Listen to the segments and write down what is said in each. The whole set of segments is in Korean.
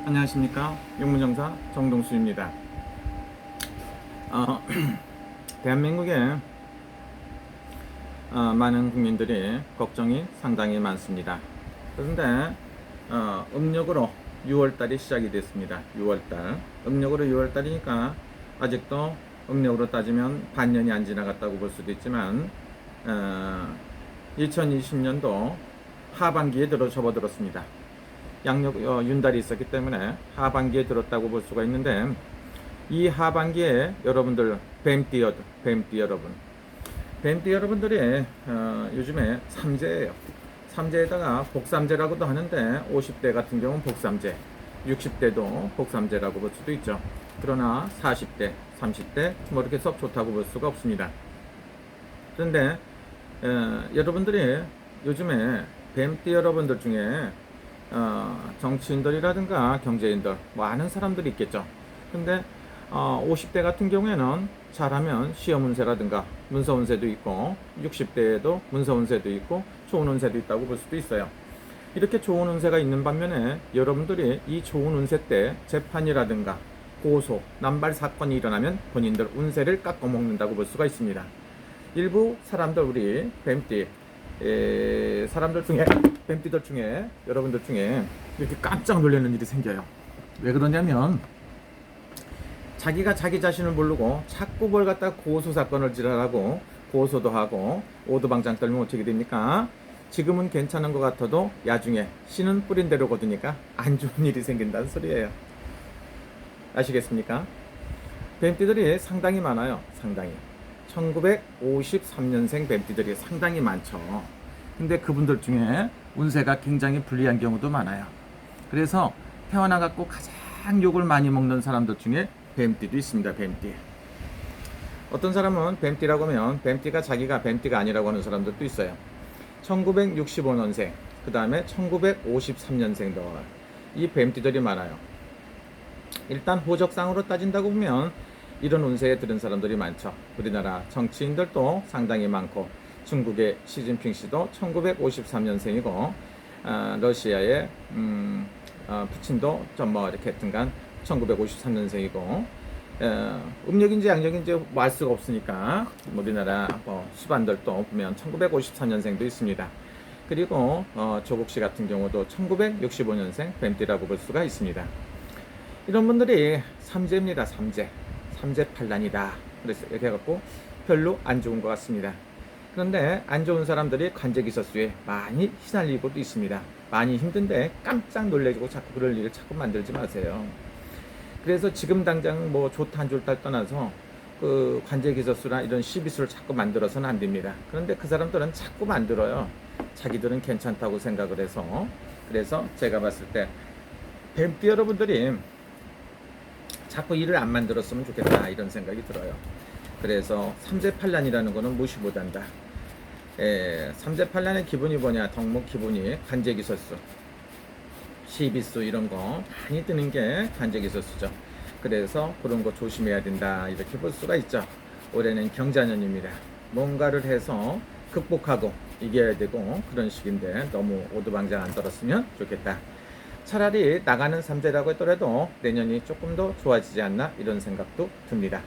안녕하십니까. 육문정사 정동수입니다. 대한민국에 많은 국민들이 걱정이 상당히 많습니다. 그런데 음력으로 6월달이 시작이 됐습니다. 6월달 음력으로 6월달이니까 아직도 음력으로 따지면 반년이 안 지나갔다고 볼 수도 있지만 2020년도 하반기에 접어들었습니다. 양력 윤달이 있었기 때문에 하반기에 들었다고 볼 수가 있는데, 이 하반기에 여러분들 뱀띠 여러분들이 요즘에 삼재예요. 삼재에다가 복삼재라고도 하는데 50대 같은 경우는 복삼재, 60대도 복삼재라고 볼 수도 있죠. 그러나 40대, 30대 뭐 이렇게 썩 좋다고 볼 수가 없습니다. 그런데 여러분들이 요즘에 뱀띠 여러분들 중에 정치인들이라든가 경제인들 뭐 아는 사람들이 있겠죠. 근데 50대 같은 경우에는 잘하면 시험 운세라든가 문서 운세도 있고, 60대에도 문서 운세도 있고 좋은 운세도 있다고 볼 수도 있어요. 이렇게 좋은 운세가 있는 반면에 여러분들이 이 좋은 운세 때 재판이라든가 고소, 남발 사건이 일어나면 본인들 운세를 깎아먹는다고 볼 수가 있습니다. 일부 사람들, 우리 뱀띠 사람들 중에, 뱀띠들 중에, 여러분들 중에 이렇게 깜짝 놀라는 일이 생겨요. 왜 그러냐면 자기가 자기 자신을 모르고 자꾸 뭘 갖다 고소 사건을 지랄하고 고소도 하고 오도방장 떨면 어떻게 됩니까? 지금은 괜찮은 것 같아도 야중에 씨는 뿌린 대로 거두니까 안 좋은 일이 생긴다는 소리예요. 아시겠습니까? 뱀띠들이 상당히 많아요. 상당히 1953년생 뱀띠들이 상당히 많죠. 근데 그분들 중에 운세가 굉장히 불리한 경우도 많아요. 그래서 태어나갖고 가장 욕을 많이 먹는 사람들 중에 뱀띠도 있습니다. 뱀띠. 어떤 사람은 뱀띠라고 하면 뱀띠가 자기가 뱀띠가 아니라고 하는 사람들도 있어요. 1965년생, 그 다음에 1953년생들, 이 뱀띠들이 많아요. 일단 호적상으로 따진다고 보면 이런 운세에 들은 사람들이 많죠. 우리나라 정치인들도 상당히 많고, 중국의 시진핑 씨도 1953년생이고, 러시아의 푸틴도 좀 뭐 이렇게 등간 1953년생이고, 음력인지 양력인지 뭐 알 수가 없으니까 우리나라 수반들도 보면 1954년생도 있습니다. 그리고 조국 씨 같은 경우도 1965년생 뱀띠라고 볼 수가 있습니다. 이런 분들이 삼재입니다. 삼재팔란이다. 그래서 이렇게 해갖고 별로 안 좋은 것 같습니다. 그런데 안 좋은 사람들이 관제기서수에 많이 휘날리고도 있습니다. 많이 힘든데 깜짝 놀래고 자꾸 그럴 일을 자꾸 만들지 마세요. 그래서 지금 당장 뭐 좋다 안 좋다 떠나서 그 관제기서수나 이런 시비수를 자꾸 만들어서는 안 됩니다. 그런데 그 사람들은 자꾸 만들어요. 자기들은 괜찮다고 생각을 해서. 그래서 제가 봤을 때 뱀띠 여러분들이 자꾸 일을 안 만들었으면 좋겠다 이런 생각이 들어요. 그래서 삼재팔란이라는 거는 무시 못한다. 삼재팔란의 기분이 뭐냐? 덕목 기분이 관제기서수, 시비수 이런 거 많이 뜨는 게 관제기서수죠. 그래서 그런 거 조심해야 된다 이렇게 볼 수가 있죠. 올해는 경자년입니다. 뭔가를 해서 극복하고 이겨야 되고 그런 식인데 너무 오두방장 안 떨었으면 좋겠다. 차라리 나가는 삼재라고 했더라도 내년이 조금 더 좋아지지 않나 이런 생각도 듭니다.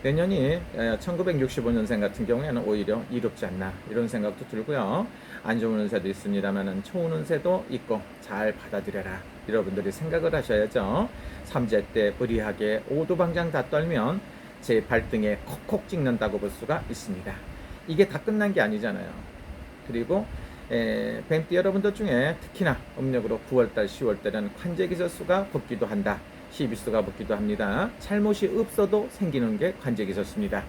내년이 1965년생 같은 경우에는 오히려 이롭지 않나 이런 생각도 들고요. 안 좋은 운세도 있습니다만 좋은 운세도 있고 잘 받아들여라 여러분들이 생각을 하셔야죠. 삼재 때 무리하게 오도방장 다 떨면 제 발등에 콕콕 찍는다고 볼 수가 있습니다. 이게 다 끝난 게 아니잖아요. 그리고 뱀띠 여러분들 중에 특히나 음력으로 9월달 10월달에는 관제기서수가 붙기도 한다. 시비수가 붙기도 합니다. 잘못이 없어도 생기는 게 관제기서수입니다.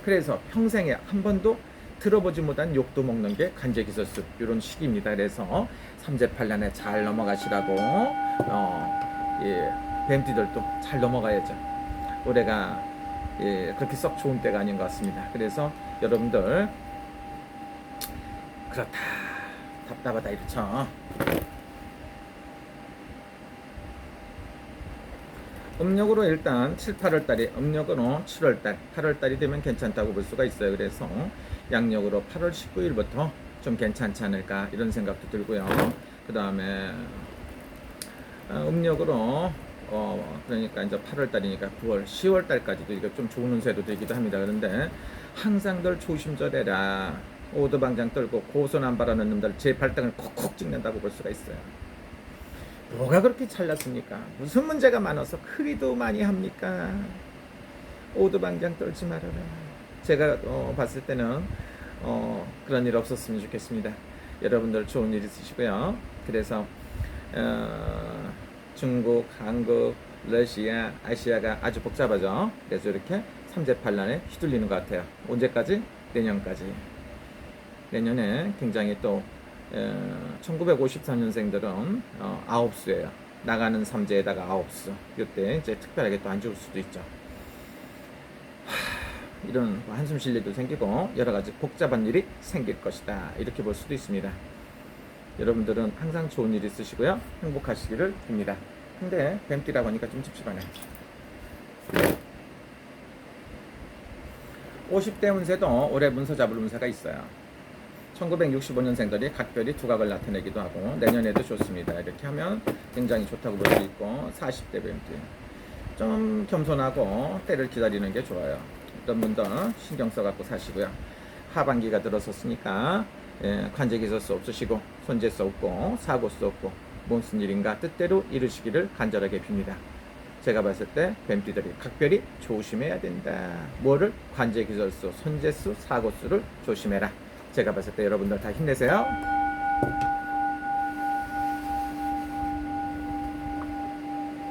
그래서 평생에 한 번도 들어보지 못한 욕도 먹는 게 관제기서수 이런 시기입니다. 그래서 삼재팔란에 잘 넘어가시라고 뱀띠들도 잘 넘어가야죠. 올해가 그렇게 썩 좋은 때가 아닌 것 같습니다. 그래서 여러분들 그렇다 답답하다 이렇죠. 음력으로 일단 7, 8월달이 음력으로 7월달, 8월달이 되면 괜찮다고 볼 수가 있어요. 그래서 양력으로 8월 19일부터 좀 괜찮지 않을까 이런 생각도 들고요. 그 다음에 음력으로 그러니까 이제 8월 달이니까 9월, 10월 달까지도 이거 좀 좋은 운세도 되기도 합니다. 그런데 항상 늘 조심져래라. 오두방장 떨고 고소남 바라는 놈들 제 발등을 콕콕 찍는다고 볼 수가 있어요. 뭐가 그렇게 잘났습니까? 무슨 문제가 많아서 크리도 많이 합니까? 오두방장 떨지 말아라. 제가 봤을 때는 그런 일 없었으면 좋겠습니다. 여러분들 좋은 일 있으시고요. 그래서 중국, 한국, 러시아, 아시아가 아주 복잡하죠. 그래서 이렇게 삼재팔란에 휘둘리는 것 같아요. 언제까지? 내년까지. 내년에 굉장히 또 1954년생들은 9수예요. 나가는 삼재에다가 9수. 이때 이제 특별하게 또 안 좋을 수도 있죠. 이런 한숨 쉴 일도 생기고 여러 가지 복잡한 일이 생길 것이다. 이렇게 볼 수도 있습니다. 여러분들은 항상 좋은 일 있으시고요. 행복하시기를 빕니다. 근데 뱀띠라고 하니까 좀 찝찝하네. 50대 운세도 올해 문서 잡을 운세가 있어요. 1965년생들이 각별히 두각을 나타내기도 하고 내년에도 좋습니다. 이렇게 하면 굉장히 좋다고 볼 수 있고 40대 뱀띠 좀 겸손하고 때를 기다리는 게 좋아요. 이런 분들 신경 써갖고 사시고요. 하반기가 들어섰으니까 관제기설수 없으시고 손재수 없고 사고수 없고 무슨 일인가 뜻대로 이루시기를 간절하게 빕니다. 제가 봤을 때 뱀띠들이 각별히 조심해야 된다. 뭐를? 관제기설수, 손재수, 사고수를 조심해라. 제가 봤을 때 여러분들 다 힘내세요.